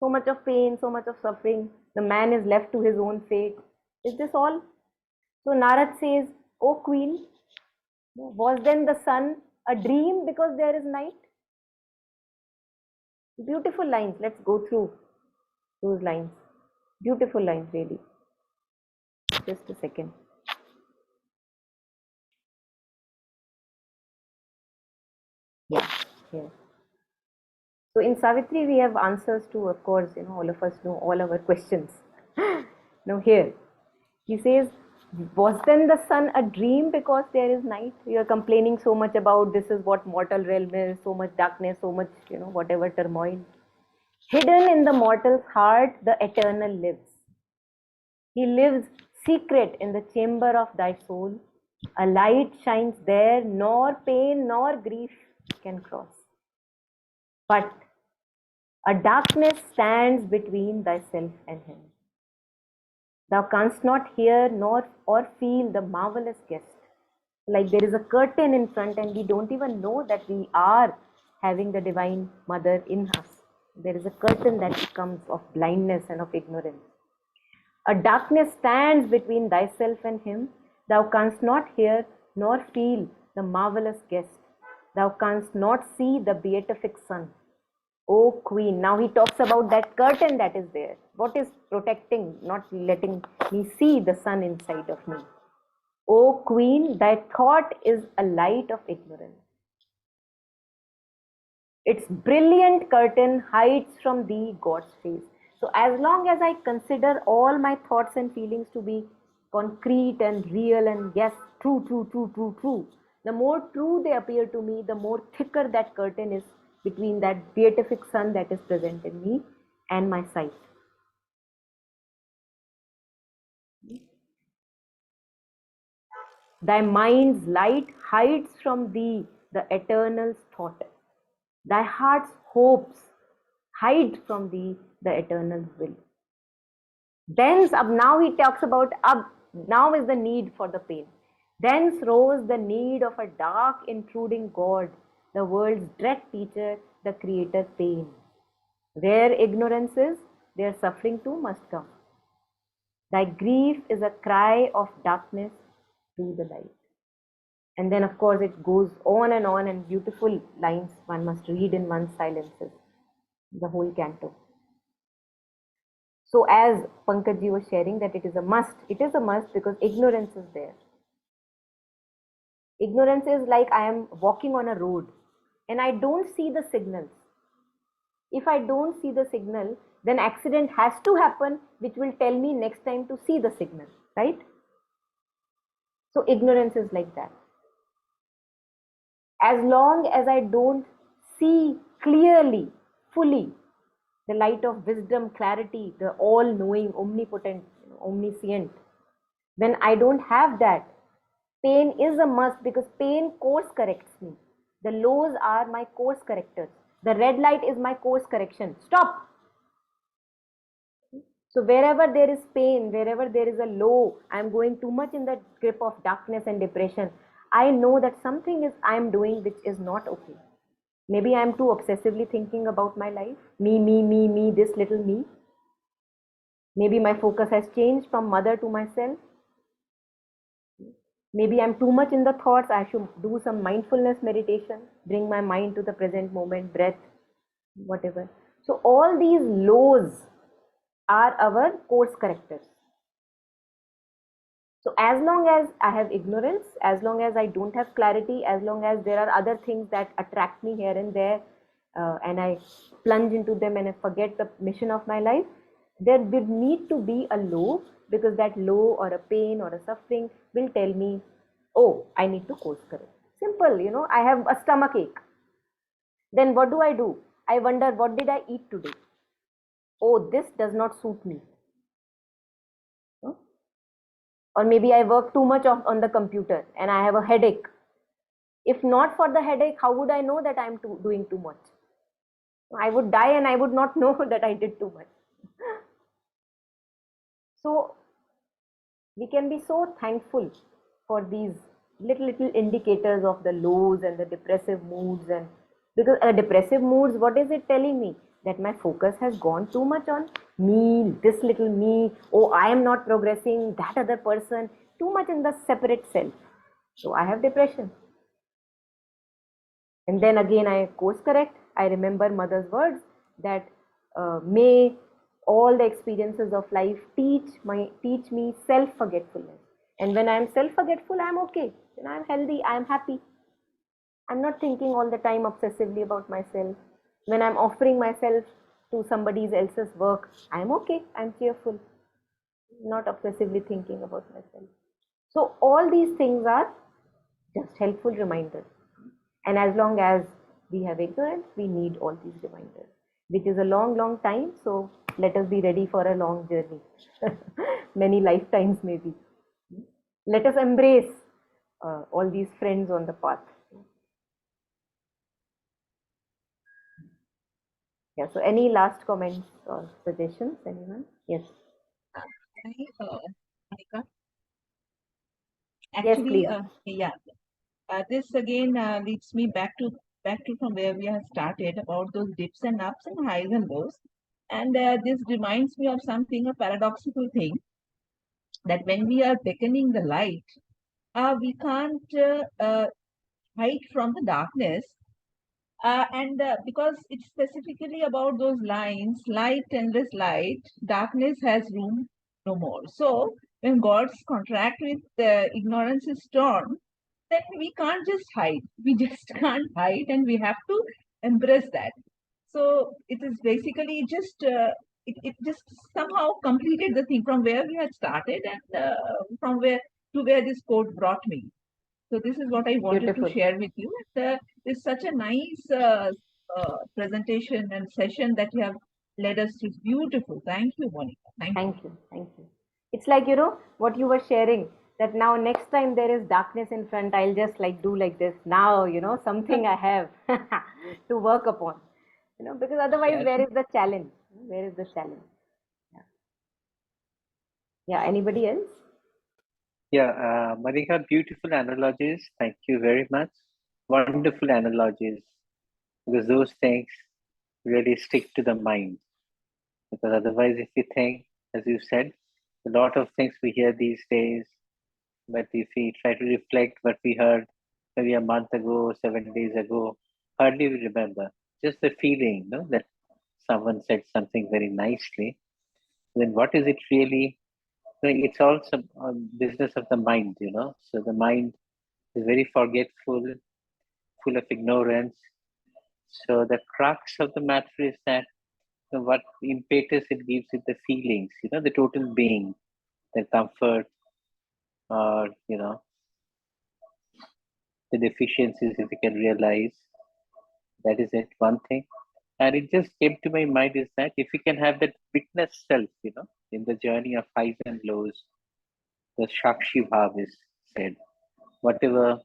So much of pain, so much of suffering. The man is left to his own fate. Is this all? So Narad says, O queen, was then the sun a dream because there is night? Beautiful lines. Let's go through those lines. Beautiful lines, really. Just a second. Yeah, yeah. So in Savitri, we have answers to, of course, all of us know all our questions. Now here, he says, was then the sun a dream because there is night? You are complaining so much about this is what mortal realm is, so much darkness, so much, whatever turmoil. Hidden in the mortal's heart, the eternal lives. He lives secret in the chamber of thy soul. A light shines there, nor pain nor grief can cross. But a darkness stands between thyself and him. Thou canst not hear nor or feel the marvelous guest. Like there is a curtain in front and we don't even know that we are having the Divine Mother in us. There is a curtain that comes of blindness and of ignorance. A darkness stands between thyself and him. Thou canst not hear nor feel the marvelous guest. Thou canst not see the beatific sun. O queen. Now he talks about that curtain that is there. What is protecting, not letting me see the sun inside of me? O queen, thy thought is a light of ignorance. Its brilliant curtain hides from thee God's face. So as long as I consider all my thoughts and feelings to be concrete and real and yes, true, true, true, true, true, the more true they appear to me, the more thicker that curtain is between that beatific sun that is present in me and my sight. Thy mind's light hides from thee the eternal's thought. Thy heart's hopes hide from thee the eternal will. Thence, now he talks about, now is the need for the pain. Thence rose the need of a dark, intruding God, the world's dread teacher, the creator pain. Where ignorance is, there suffering too must come. Thy grief is a cry of darkness to the light. And then, of course, it goes on, and beautiful lines one must read in one's silences, the whole canto. So, as Pankaj ji was sharing, that it is a must because ignorance is there. Ignorance is like I am walking on a road and I don't see the signals. If I don't see the signal, then accident has to happen, which will tell me next time to see the signal, right? So, ignorance is like that. As long as I don't see clearly, fully, the light of wisdom, clarity, the all-knowing, omnipotent, omniscient, when I don't have that, pain is a must because pain course corrects me. The lows are my course correctors. The red light is my course correction. Stop! So wherever there is pain, wherever there is a low, I am going too much in the grip of darkness and depression, I know that something is I am doing which is not okay. Maybe I am too obsessively thinking about my life. Me, this little me. Maybe my focus has changed from mother to myself. Maybe I'm too much in the thoughts. I should do some mindfulness meditation, bring my mind to the present moment, breath, whatever. So all these lows are our course correctors. So as long as I have ignorance, as long as I don't have clarity, as long as there are other things that attract me here and there, and I plunge into them and I forget the mission of my life, there would need to be a low, because that low or a pain or a suffering will tell me, oh, I need to course correct. Simple, I have a stomach ache. Then what do? I wonder, what did I eat today? Oh, this does not suit me. Or maybe I work too much on the computer and I have a headache. If not for the headache, how would I know that I'm doing too much? I would die and I would not know that I did too much. So we can be so thankful for these little indicators of the lows and the depressive moods. And because depressive moods, what is it telling me? That my focus has gone too much on me, this little me, oh, I am not progressing, that other person, too much in the separate self. So I have depression. And then again I course correct. I remember mother's words that may all the experiences of life teach me self-forgetfulness. And when I am self-forgetful, I am okay. When I am healthy, I am happy. I'm not thinking all the time obsessively about myself. When I'm offering myself to somebody else's work, I'm okay, I'm cheerful, not obsessively thinking about myself. So all these things are just helpful reminders. And as long as we have ignorance, we need all these reminders, which is a long time. So let us be ready for a long journey, many lifetimes maybe. Let us embrace all these friends on the path. Yeah, so any last comments or suggestions, anyone? Yes. Monica? Yes, Actually, please. this again leads me back to from where we have started about those dips and ups and highs and lows. And this reminds me of something, a paradoxical thing, that when we are beckoning the light, we can't hide from the darkness. And because it's specifically about those lines, light, endless light, darkness has room no more. So when God's contract with ignorance is torn, then we can't just hide. We just can't hide, and we have to embrace that. So it is basically just it just somehow completed the thing from where we had started, and from where to where this quote brought me. So this is what I wanted Beautiful. to share with you. And, it's such a nice presentation and session that you have led us to. Beautiful. Thank you, Monica. Thank you. Thank you. Thank you. It's like, what you were sharing, that now next time there is darkness in front, I'll just like do like this. Now, something I have to work upon, because otherwise, Yes. where is the challenge? Where is the challenge? Yeah. Yeah. Anybody else? Yeah, Monica, beautiful analogies. Thank you very much. Wonderful analogies, because those things really stick to the mind. Because otherwise, if we think, as you said, a lot of things we hear these days, but if we try to reflect what we heard maybe a month ago, 7 days ago, hardly we remember. Just the feeling, that someone said something very nicely. Then what is it really? It's also a business of the mind, So the mind is very forgetful, full of ignorance. So the crux of the matter is that what impetus it gives it the feelings, the total being, the comfort, or the deficiencies, if we can realize. That is it, one thing. And it just came to my mind is that if we can have that witness self, in the journey of highs and lows, the Shakshi Bhav is said. Whatever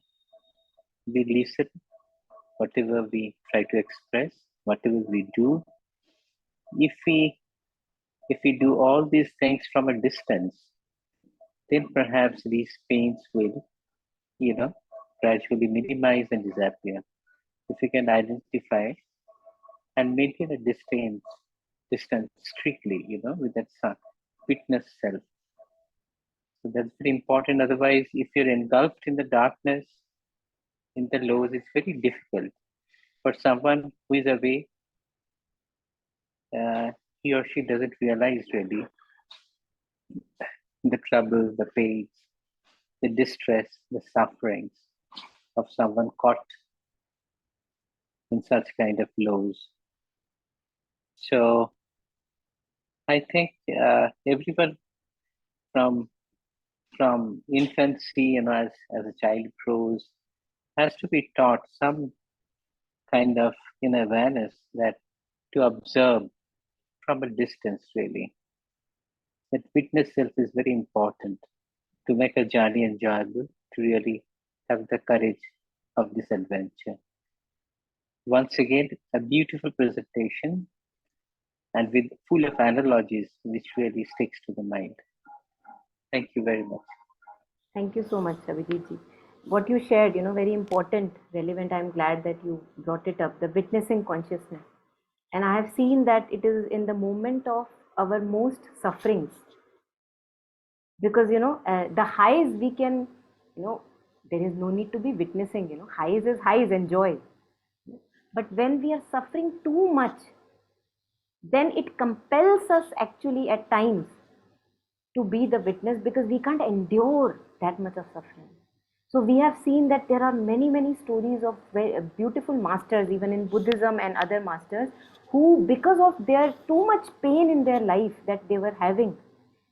we listen, whatever we try to express, whatever we do, if we do all these things from a distance, then perhaps these pains will, gradually minimize and disappear. If we can identify and maintain a distance strictly, with that witness self. So that's very important. Otherwise, if you're engulfed in the darkness, in the lows, it's very difficult. For someone who is away, he or she doesn't realize really the troubles, the pains, the distress, the sufferings of someone caught in such kind of lows. So I think everyone from infancy, as a child grows, has to be taught some kind of awareness that to observe from a distance really. That witness self is very important to make a journey enjoyable, to really have the courage of this adventure. Once again, a beautiful presentation and with full of analogies which really sticks to the mind. Thank you very much. Thank you so much, Abhijit ji. What you shared, very important, relevant. I'm glad that you brought it up, the witnessing consciousness. And I have seen that it is in the moment of our most sufferings. Because, the highs we can, there is no need to be witnessing, highs is highs, enjoy. But when we are suffering too much, then it compels us actually at times to be the witness, because we can't endure that much of suffering. So we have seen that there are many, many stories of very beautiful masters, even in Buddhism and other masters, who, because of their too much pain in their life that they were having,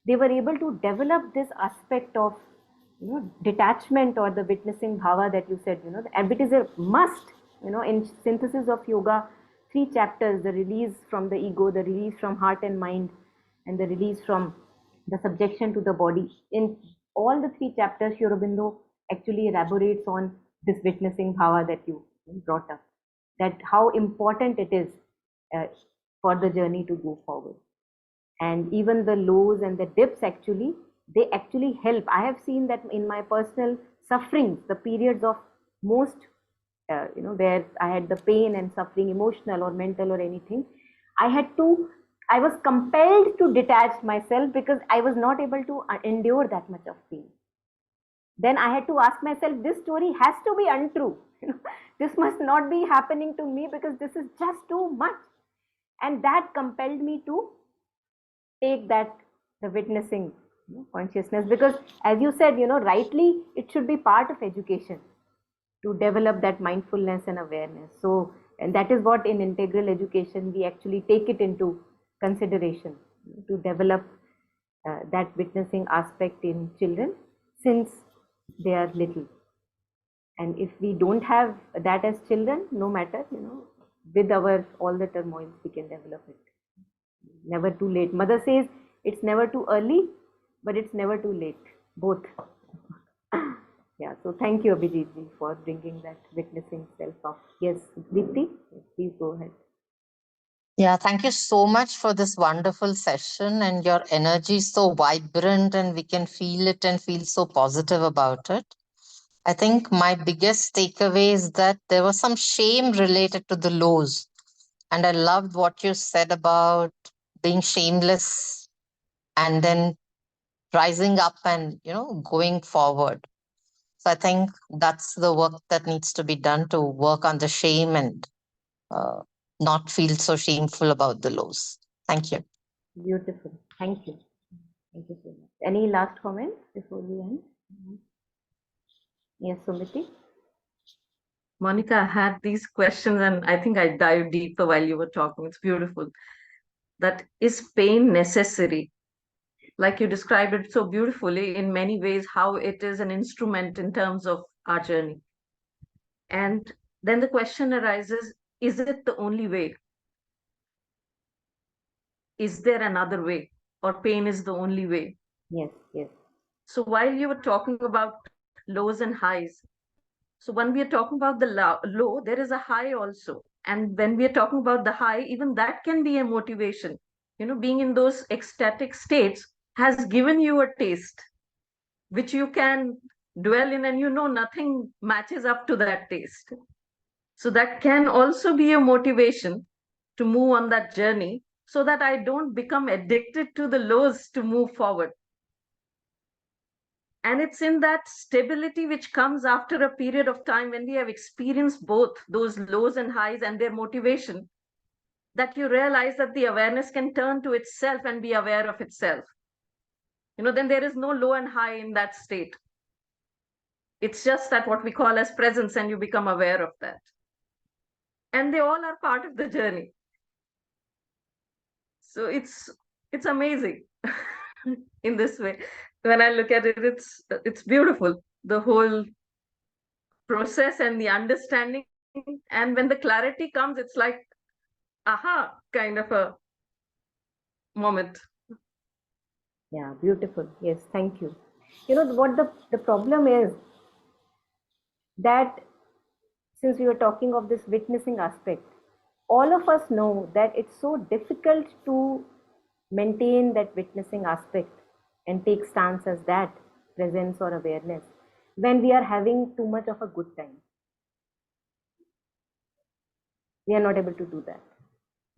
they were able to develop this aspect of detachment, or the witnessing bhava that you said, and it is a must, in Synthesis of Yoga, 3 chapters: the release from the ego, the release from heart and mind, and the release from the subjection to the body. In all the 3 chapters, Aurobindo actually elaborates on this witnessing bhava that you brought up, that how important it is for the journey to go forward. And even the lows and the dips, actually, they actually help. I have seen that in my personal sufferings, the periods of most, where I had the pain and suffering, emotional or mental or anything, I was compelled to detach myself, because I was not able to endure that much of pain. Then I had to ask myself, this story has to be untrue. This must not be happening to me, because this is just too much. And that compelled me to take that, the witnessing consciousness, because as you said, rightly, it should be part of education to develop that mindfulness and awareness. So And that is what in integral education we actually take it into consideration to develop that witnessing aspect in children since they are little. And if we don't have that as children, no matter, with our all the turmoils, we can develop it. Never too late. Mother says it's never too early, but it's never too late. Both. Yeah. So thank you, Abhijit ji, for bringing that witnessing self up. Yes, Dipti, please go ahead. Yeah, thank you so much for this wonderful session, and your energy is so vibrant and we can feel it and feel so positive about it. I think my biggest takeaway is that there was some shame related to the lows. And I loved what you said about being shameless and then rising up and, going forward. So I think that's the work that needs to be done to work on the shame and not feel so shameful about the lows. Thank you. Beautiful. Thank you. Thank you so much. Any last comments before we end? Yes, Sumiti? Monica, I had these questions and I think I dived deeper while you were talking. It's beautiful. That is pain necessary? Like you described it so beautifully in many ways, how it is an instrument in terms of our journey. And then the question arises, is it the only way? Is there another way? Or pain is the only way? Yes, yes. So while you were talking about lows and highs, so when we are talking about the low, there is a high also. And when we are talking about the high, even that can be a motivation. Being in those ecstatic states has given you a taste, which you can dwell in, and nothing matches up to that taste. So that can also be a motivation to move on that journey so that I don't become addicted to the lows to move forward. And it's in that stability which comes after a period of time when we have experienced both those lows and highs and their motivation, that you realize that the awareness can turn to itself and be aware of itself. Then there is no low and high in that state. It's just that what we call as presence, and you become aware of that. And they all are part of the journey. So it's amazing in this way. When I look at it, it's beautiful. The whole process and the understanding, and when the clarity comes, it's like aha kind of a moment. Yeah, beautiful. Yes, thank you. What the problem is that since we were talking of this witnessing aspect, all of us know that it's so difficult to maintain that witnessing aspect and take stance as that presence or awareness when we are having too much of a good time. We are not able to do that.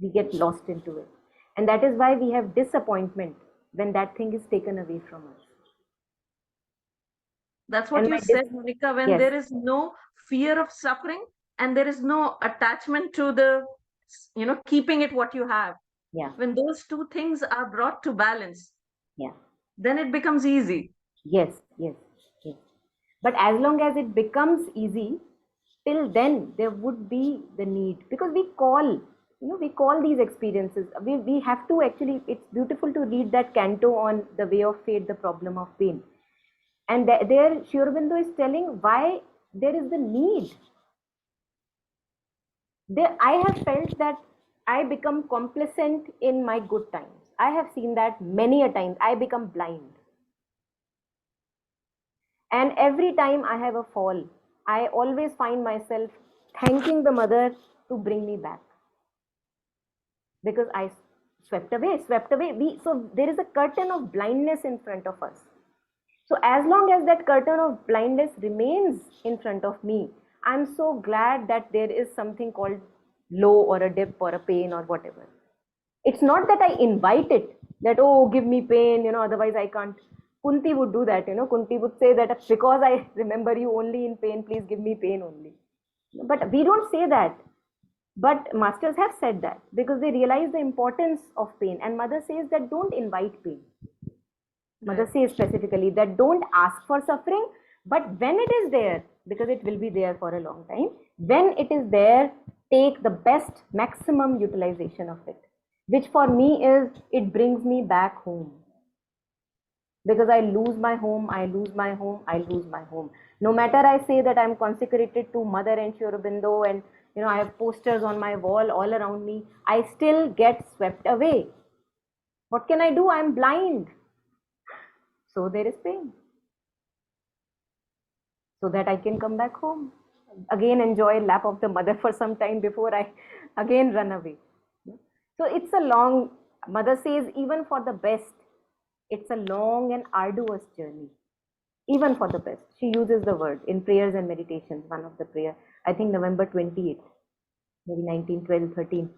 We get lost into it. And that is why we have disappointment when that thing is taken away from us. That's what you said, Monica, when yes. there is no fear of suffering and there is no attachment to the, keeping it what you have. Yeah. When those two things are brought to balance, yeah, then it becomes easy. Yes, yes, yes. But as long as it becomes easy, till then there would be the need, because we call these experiences. We have to actually, it's beautiful to read that canto on the way of fate, the problem of pain. And there Sri Aurobindo is telling why there is the need. I have felt that I become complacent in my good times. I have seen that many a times. I become blind. And every time I have a fall, I always find myself thanking the mother to bring me back. Because I swept away. So there is a curtain of blindness in front of us. So as long as that curtain of blindness remains in front of me, I'm so glad that there is something called low or a dip or a pain or whatever. It's not that I invite it, that, oh, give me pain, otherwise I can't. Kunti would do that, Kunti would say that because I remember you only in pain, please give me pain only. But we don't say that. But masters have said that because they realize the importance of pain. And mother says that don't invite pain. Mother says specifically that don't ask for suffering, but when it is there, because it will be there for a long time, when it is there, take the best maximum utilization of it, which for me is, it brings me back home. Because I lose my home, I lose my home, I lose my home. No matter I say that I'm consecrated to Mother and Aurobindo, and I have posters on my wall all around me, I still get swept away. What can I do? I'm blind. So there is pain. So that I can come back home. Again, enjoy lap of the mother for some time before I again run away. So it's a long, Mother says, even for the best, it's a long and arduous journey. Even for the best. She uses the word in prayers and meditations, one of the prayer, I think November 28th, maybe 1912-13,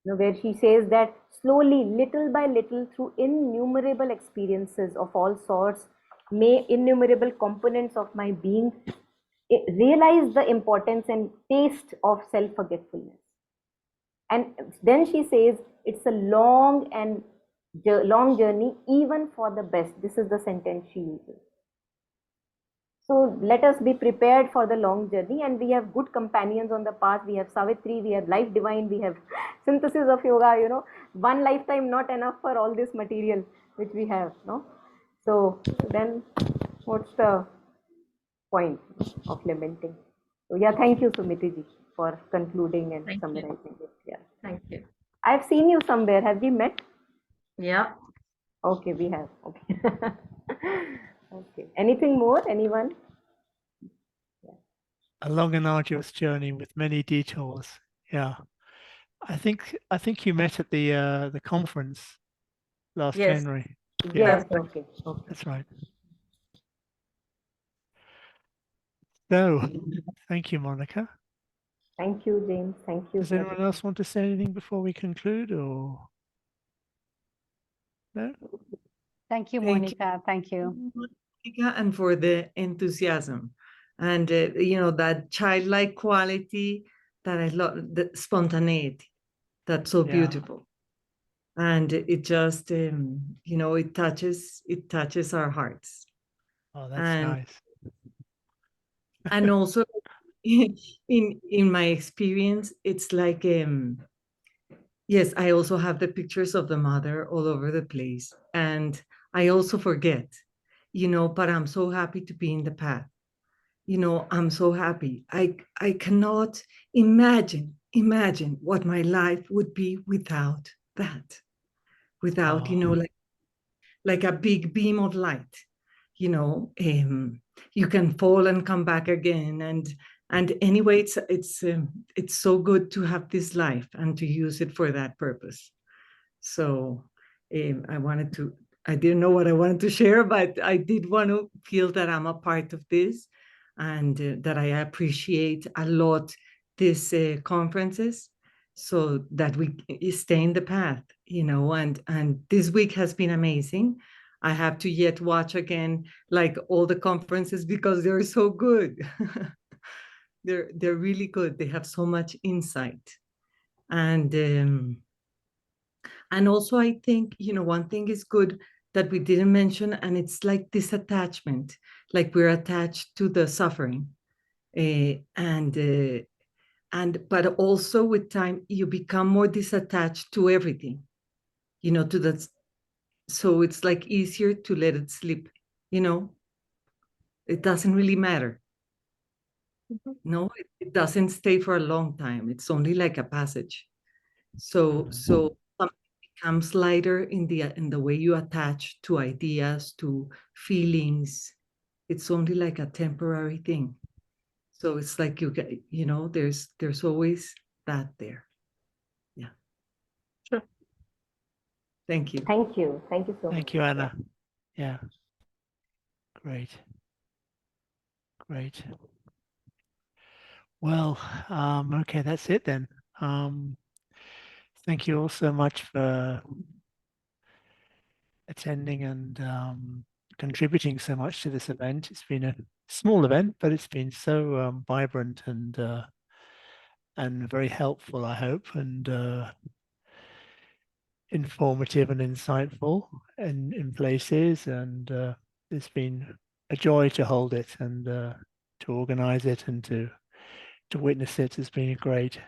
where she says that slowly, little by little, through innumerable experiences of all sorts, may innumerable components of my being realize the importance and taste of self-forgetfulness. And then she says it's a long journey, even for the best. This is the sentence she uses. So let us be prepared for the long journey, and we have good companions on the path. We have Savitri, we have Life Divine, we have Synthesis of Yoga. One lifetime not enough for all this material which we have. No, so then what's the point of lamenting? So yeah, thank you, Sumiti ji, for concluding and summarizing it. Yeah, Thank you. I've seen you somewhere. Have we met? Yeah. Okay, we have. Okay. Okay. Anything more? Anyone? A long and arduous journey with many detours. Yeah. I think you met at the conference last Yes. January. Yes. Yeah. Okay. Okay. That's right. So, thank you, Monica. Thank you, James. Thank you. Does anyone else want to say anything before we conclude, or no? Thank you, Monica. Thank you. Monica, and for the enthusiasm and that childlike quality that I love, the spontaneity. That's so beautiful, and it just it touches our hearts. Oh, that's nice. And also, in my experience, it's like yes, I also have the pictures of the mother all over the place, and I also forget, but I'm so happy to be in the path. I'm so happy. I cannot imagine what my life would be without that, without, like a big beam of light, you can fall and come back again. And anyway, it's so good to have this life and to use it for that purpose. So I didn't know what I wanted to share, but I did want to feel that I'm a part of this, and that I appreciate a lot these conferences, so that we stay in the path, and this week has been amazing. I have to yet watch again, like all the conferences, because they're so good. They're really good. They have so much insight. And also I think, one thing is good that we didn't mention, and it's like this attachment, like we're attached to the suffering. But also with time, you become more disattached to everything, to that. So it's like easier to let it slip, it doesn't really matter. No, it doesn't stay for a long time. It's only like a passage. So something becomes lighter in the way you attach to ideas, to feelings. It's only like a temporary thing. So it's like there's always that there. Yeah. Sure. Thank you. Thank you. Thank you so much. Thank you, Anna. Yeah. Great. Great. Well, okay, that's it then. Thank you all so much for attending and contributing so much to this event. It's been a small event, but it's been so vibrant and very helpful, I hope, and informative and insightful in places. And it's been a joy to hold it and to organize it and to witness it. Has been great.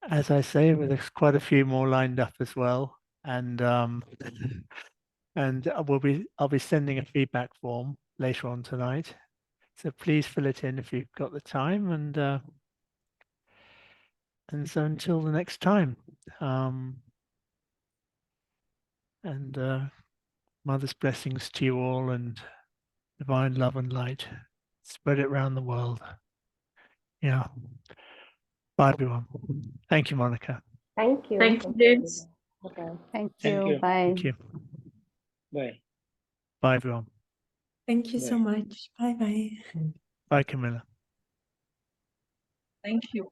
as I say, there's quite a few more lined up as well, and I'll be sending a feedback form later on tonight. So please fill it in if you've got the time, and so until the next time, Mother's blessings to you all, and divine love and light. Spread it around the world. Yeah. Bye, everyone. Thank you, Monica. Thank you. Thank you, James. Bye-bye. Thank Thank you. you. Bye. Thank you. Bye. Bye, everyone. Thank you so Bye. much. Bye bye. Bye, Camilla. Thank you.